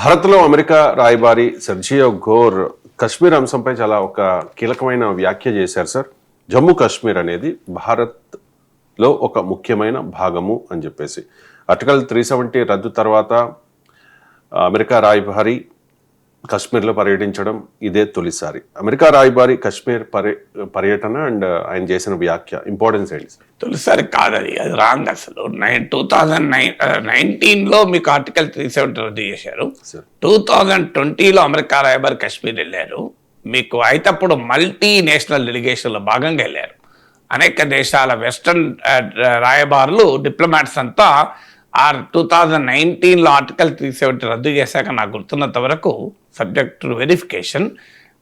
భారత్లో అమెరికా రాయబారి సెర్జియో ఘోర్ కశ్మీర్ అంశంపై చాలా ఒక కీలకమైన వ్యాఖ్య చేశారు సార్. జమ్మూ కాశ్మీర్ అనేది భారత్లో ఒక ముఖ్యమైన భాగము అని చెప్పేసి. ఆర్టికల్ 370 రద్దు తర్వాత అమెరికా రాయబారి కశ్మీర్లో పర్యటించడం ఇదే తొలిసారి. అమెరికా రాయబారి కశ్మీర్ పర్యటన అండ్ ఆయన చేసిన వ్యాఖ్య ఇంపార్టెన్స్ ఏంటి సార్? తొలిసారి కాదు, అది రాంగ్. అసలు 2019లో మీకు ఆర్టికల్ 370 రద్దు చేశారు. 2020లో అమెరికా రాయబారి కశ్మీర్ వెళ్ళారు. మీకు అయితే అప్పుడు మల్టీనేషనల్ డెలిగేషన్లో భాగంగా వెళ్ళారు. అనేక దేశాల వెస్టర్న్ రాయబారులు డిప్లొమాట్స్ అంతా 2019లో ఆర్టికల్ 370 రద్దు చేశాక నాకు గుర్తున్నంత వరకు సబ్జెక్ట్ టు వెరిఫికేషన్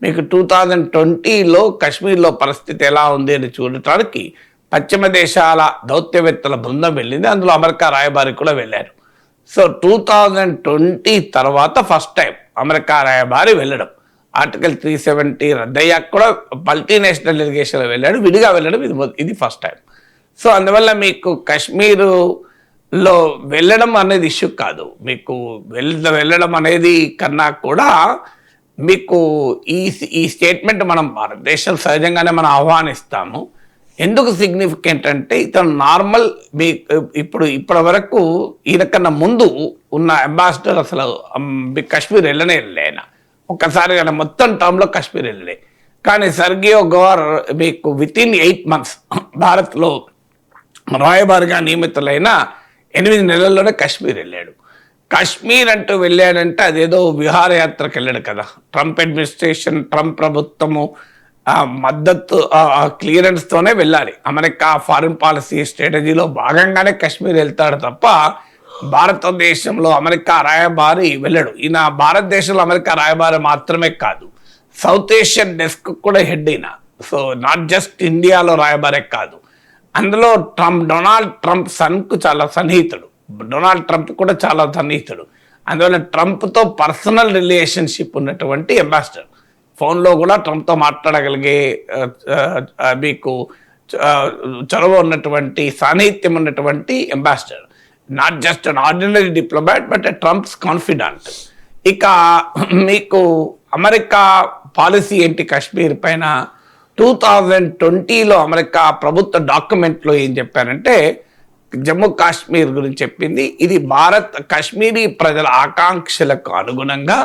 మీకు 2020లో కశ్మీర్లో పరిస్థితి ఎలా ఉంది అని చూడటానికి పశ్చిమ దేశాల దౌత్యవేత్తల బృందం వెళ్ళింది. అందులో అమెరికా రాయబారి కూడా వెళ్ళారు. సో 2020 తర్వాత ఫస్ట్ టైం అమెరికా రాయబారి వెళ్ళడం, ఆర్టికల్ 370 రద్దయ్యాక కూడా మల్టీనేషనల్ డెలిగేషన్లో వెళ్ళాడు, విడిగా వెళ్ళడం ఇది ఫస్ట్ టైం. సో అందువల్ల మీకు కశ్మీరులో వెళ్ళడం అనేది ఇష్యూ కాదు. మీకు వెళ్ళడం అనేది కన్నా కూడా మీకు ఈ స్టేట్మెంట్ మనం భారతదేశం సహజంగానే మనం ఆహ్వానిస్తాము. ఎందుకు సిగ్నిఫికెంట్ అంటే ఇతను నార్మల్ ఇప్పటి వరకు ఈయనకన్నా ముందు ఉన్న అంబాసిడర్ అసలు కశ్మీర్ వెళ్ళలేన ఒక్కసారి మొత్తం టర్మ్లో కశ్మీర్ వెళ్ళలే. కానీ సెర్జియో ఘోర్ మీకు వితిన్ 8 months భారత్లో రాయబారిగా నియమితులైన 8 నెలల్లోనే కశ్మీర్ వెళ్ళాడు. కశ్మీర్ అంటూ వెళ్ళాడంటే అదేదో విహారయాత్రకు వెళ్ళాడు కదా. ట్రంప్ అడ్మినిస్ట్రేషన్, ట్రంప్ ప్రభుత్వము మద్దతు క్లియరెన్స్తోనే వెళ్ళాలి. అమెరికా ఫారిన్ పాలసీ స్ట్రాటజీలో భాగంగానే కశ్మీర్ వెళ్తాడు తప్ప భారతదేశంలో అమెరికా రాయబారి వెళ్ళాడు. ఈయన భారతదేశంలో అమెరికా రాయబారి మాత్రమే కాదు, సౌత్ ఏషియన్ డెస్క్ కూడా హెడ్ అయినా. సో నాట్ జస్ట్ ఇండియాలో రాయబారే కాదు, అందులో డొనాల్డ్ ట్రంప్ సన్కు చాలా సన్నిహితుడు, డొనాల్డ్ ట్రంప్ కూడా చాలా సన్నిహితుడు. అందువల్ల ట్రంప్తో పర్సనల్ రిలేషన్షిప్ ఉన్నటువంటి అంబాసిడర్, ఫోన్లో కూడా ట్రంప్తో మాట్లాడగలిగే మీకు చొరవ ఉన్నటువంటి సాన్నిహిత్యం ఉన్నటువంటి ambassador, not just an ordinary diplomat but Trump's confident. ఇక మీకు అమెరికా పాలసీ ఏంటి కశ్మీర్ పైన? 2020లో అమెరికా ప్రభుత్వ డాక్యుమెంట్లో ఏం చెప్పారంటే జమ్మూ కాశ్మీర్ గురించి చెప్పింది, ఇది కాశ్మీరీ ప్రజల ఆకాంక్షలకు అనుగుణంగా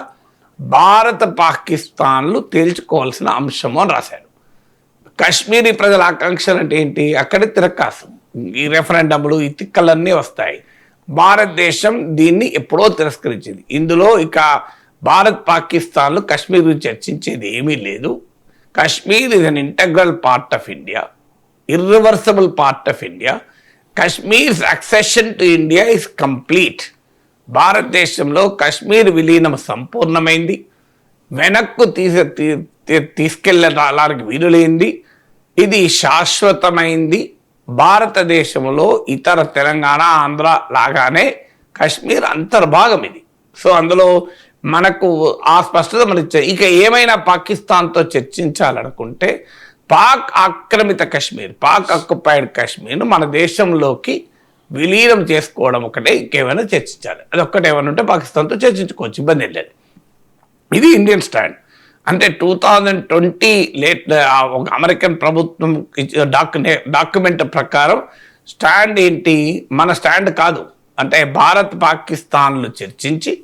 భారత పాకిస్తాన్లు తేల్చుకోవాల్సిన అంశము అని రాశారు. కాశ్మీరీ ప్రజల ఆకాంక్షలు అంటే ఏంటి? అక్కడే తిరక్కాసం, ఈ రెఫరెండంలు, ఈ తిక్కలన్నీ వస్తాయి. భారతదేశం దీన్ని ఎప్పుడో తిరస్కరించింది. ఇందులో ఇక భారత్ పాకిస్తాన్లు కశ్మీర్ గురించి చర్చించేది ఏమీ లేదు. Kashmir is an integral part of India, irreversible part of India. Kashmir's accession to India is complete. భారతదేశంలో కశ్మీర్ విలీనం సంపూర్ణమైంది, వెనక్కు తీసుకెళ్ళడానికి వీలులేంది, ఇది శాశ్వతమైంది. భారతదేశంలో ఇతర తెలంగాణ, ఆంధ్ర లాగానే కశ్మీర్ అంతర్భాగం ఇది. సో అందులో మనకు ఆ స్పష్టత మనం ఇచ్చారు. ఇక ఏమైనా పాకిస్తాన్తో చర్చించాలనుకుంటే పాక్ ఆక్రమిత కశ్మీర్, పాక్ ఆక్యుపైడ్ కశ్మీర్ను మన దేశంలోకి విలీనం చేసుకోవడం ఒకటే, ఇంకేమైనా చర్చించాలి. అది ఒక్కటేమైనా ఉంటే పాకిస్తాన్తో చర్చించుకోవచ్చు, ఇబ్బంది లేదు. ఇది ఇండియన్ స్టాండ్. అంటే 2020 ఒక అమెరికన్ ప్రభుత్వం డాక్యుమెంట్ ప్రకారం స్టాండ్ ఏంటి? మన స్టాండ్ కాదు, అంటే భారత్ పాకిస్తాన్లు చర్చించి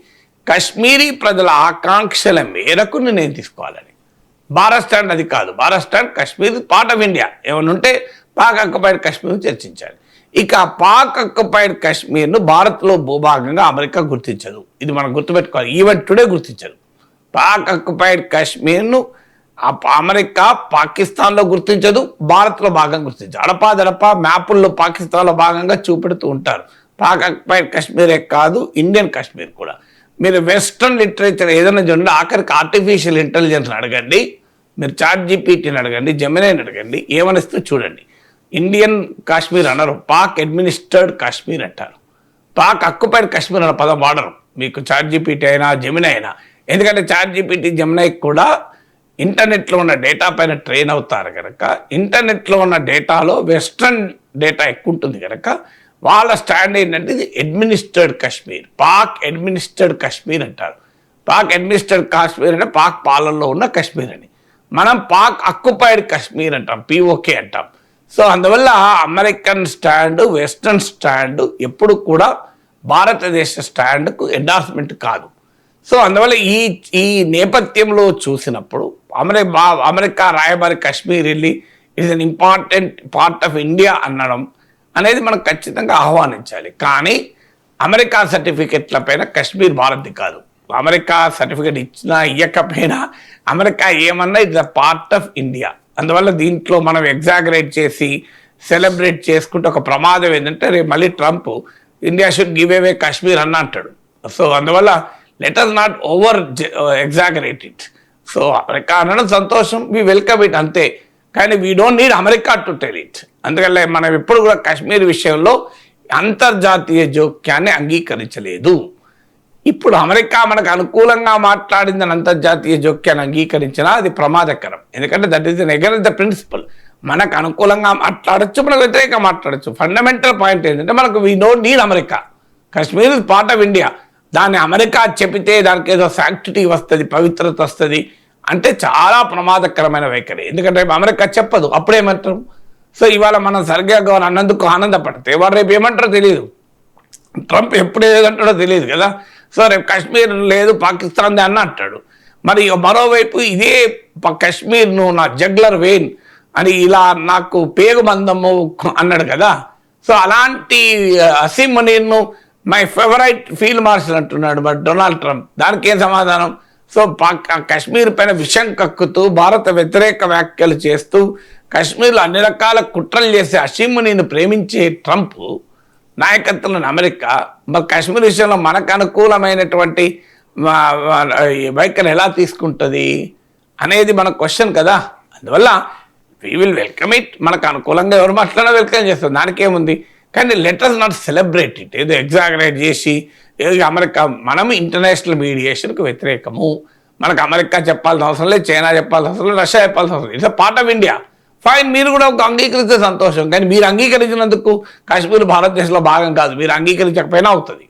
కశ్మీరీ ప్రజల ఆకాంక్షల మేరకు నిర్ణయం తీసుకోవాలని. భారత్ స్టాండ్ అది కాదు. Bharat stand Kashmir part of India, ఏమైనా ఉంటే పాక్ ఆక్యుపైడ్ కశ్మీర్ చర్చించాలి. ఇక పాక్ ఆక్యుపైడ్ కశ్మీర్ను భారత్లో భూభాగంగా అమెరికా గుర్తించదు. ఇది మనం గుర్తుపెట్టుకోవాలి. ఈవెన్ టుడే గుర్తించదు. పాక్ ఆక్యుపైడ్ కశ్మీర్ను అమెరికా పాకిస్తాన్లో గుర్తించదు, భారత్లో భాగంగా గుర్తించదు. అడపాదడపా మ్యాపుల్లో పాకిస్తాన్లో భాగంగా చూపెడుతూ ఉంటారు. పాక్ ఆక్యుపైడ్ కశ్మీరే కాదు, ఇండియన్ కశ్మీర్ కూడా. మీరు వెస్ట్రన్ లిటరేచర్ ఏదైనా చూడండి, ఆఖరికి ఆర్టిఫిషియల్ ఇంటెలిజెన్స్ని అడగండి, మీరు ChatGPTని అడగండి, జెమినైని అడగండి, ఏమనిస్తూ చూడండి. ఇండియన్ కాశ్మీర్ అనరు, పాక్ అడ్మినిస్టర్డ్ కాశ్మీర్ అంటారు. పాక్ ఆక్యుపైడ్ కాశ్మీర్ అన్న పదం వాడరు మీకు ChatGPT అయినా జెమినై అయినా. ఎందుకంటే ChatGPT, జెమినై కూడా ఇంటర్నెట్లో ఉన్న డేటా పైన ట్రైన్ అవుతారు కనుక, ఇంటర్నెట్లో ఉన్న డేటాలో వెస్ట్రన్ డేటా ఎక్కువ ఉంటుంది కనుక వాళ్ళ స్టాండ్ ఏంటంటే ఇది అడ్మినిస్టర్డ్ కాశ్మీర్, పాక్ అడ్మినిస్టర్డ్ కాశ్మీర్ అంటారు. పాక్ అడ్మినిస్టర్డ్ కాశ్మీర్ అంటే పాక్ పాలనలో ఉన్న కాశ్మీర్ అని, మనం పాక్ అక్యుపైడ్ కాశ్మీర్ అంటాం, పిఓకే అంటాం. సో అందువల్ల అమెరికన్ స్టాండ్, వెస్ట్రన్ స్టాండ్ ఎప్పుడు కూడా భారతదేశ స్టాండ్కు ఎండార్స్మెంట్ కాదు. సో అందువల్ల ఈ నేపథ్యంలో చూసినప్పుడు అమెరికా రాయబారి కాశ్మీర్ వెళ్ళి it is an important part of India అనడం అనేది మనం ఖచ్చితంగా ఆహ్వానించాలి. కానీ అమెరికా సర్టిఫికెట్ల పైన కాశ్మీర్ భారత్ది కాదు. అమెరికా సర్టిఫికెట్ ఇచ్చినా ఇవ్వకపోయినా అమెరికా ఏమన్నా it the part of India. అందువల్ల దీంట్లో మనం ఎగ్జాగరేట్ చేసి సెలబ్రేట్ చేసుకుంటే ఒక ప్రమాదం ఏంటంటే రేపు మళ్ళీ Trump India should give away Kashmir అన్న అంటాడు. సో అందువల్ల let us not over exaggerate it. So America అనడం సంతోషం, వి వెల్కమ్ ఇట్ అంతే. కానీ we don't need America to tell it. అందుకని మనం ఎప్పుడు కూడా కాశ్మీర్ విషయంలో అంతర్జాతీయ జోక్యాన్ని అంగీకరించలేదు. ఇప్పుడు అమెరికా మనకు అనుకూలంగా మాట్లాడిందని అంతర్జాతీయ జోక్యాన్ని అంగీకరించినా అది ప్రమాదకరం. ఎందుకంటే that is against the principle. మనకు అనుకూలంగా మాట్లాడచ్చు, మనకు వ్యతిరేకంగా మాట్లాడచ్చు. ఫండమెంటల్ పాయింట్ ఏంటంటే మనకు we don't need America. Kashmir is part of India. దాన్ని అమెరికా చెబితే దానికి ఏదో శాంక్టిటీ వస్తుంది, పవిత్రత వస్తుంది అంటే చాలా ప్రమాదకరమైన వైఖరి. ఎందుకంటే అమెరికా చెప్పదు, అప్పుడేమంటారు. సో ఇవాళ మనం సరిగ్గా గవర్నర్ అన్నందుకు ఆనందపడితే వారు రేపు ఏమంటారో తెలియదు, ట్రంప్ ఎప్పుడు ఏదంటాడో తెలియదు కదా. సో రేపు కాశ్మీర్ లేదు పాకిస్తాన్ది అన్న అంటాడు. మరి మరోవైపు ఇదే కాశ్మీర్ను నా జగ్లర్ వెయిన్ అని ఇలా నాకు పేగు బంధము అన్నాడు కదా. సో అలాంటి అసీం మునీర్ను మై ఫేవరైట్ ఫీల్డ్ మార్షల్ అంటున్నాడు మరి డొనాల్డ్ ట్రంప్. దానికి ఏం సమాధానం? సో కాశ్మీర్ పైన విషం కక్కుతూ భారత వ్యతిరేక వ్యాఖ్యలు చేస్తూ కాశ్మీర్లో అన్ని రకాల కుట్రలు చేసే అసీం మునీర్ను ప్రేమించే ట్రంప్ నాయకత్వంలోని అమెరికా మరి కాశ్మీర్ విషయంలో మనకు అనుకూలమైనటువంటి వైఖరి ఎలా తీసుకుంటుంది అనేది మన క్వశ్చన్ కదా. అందువల్ల వీ విల్ వెల్కమ్ ఇట్. మనకు అనుకూలంగా ఎవరు మాట్లాడినా వెల్కమ్ చేస్తాం, దానికేముంది. కానీ let us not celebrate it. ఏదో ఎగ్జాగరేట్ చేసి ఏదో అమెరికా, మనం ఇంటర్నేషనల్ మీడియేషన్కు వ్యతిరేకము. మనకు అమెరికా చెప్పాల్సిన అవసరం లేదు, చైనా చెప్పాల్సిన అవసరం లేదు, రష్యా చెప్పాల్సిన అవసరం లేదు. It's part of India. Fine, మీరు కూడా ఒక అంగీకరిస్తే సంతోషం. కానీ మీరు అంగీకరించినందుకు కాశ్మీర్ భారతదేశంలో భాగం కాదు, మీరు అంగీకరించకపోయినా అవుతుంది.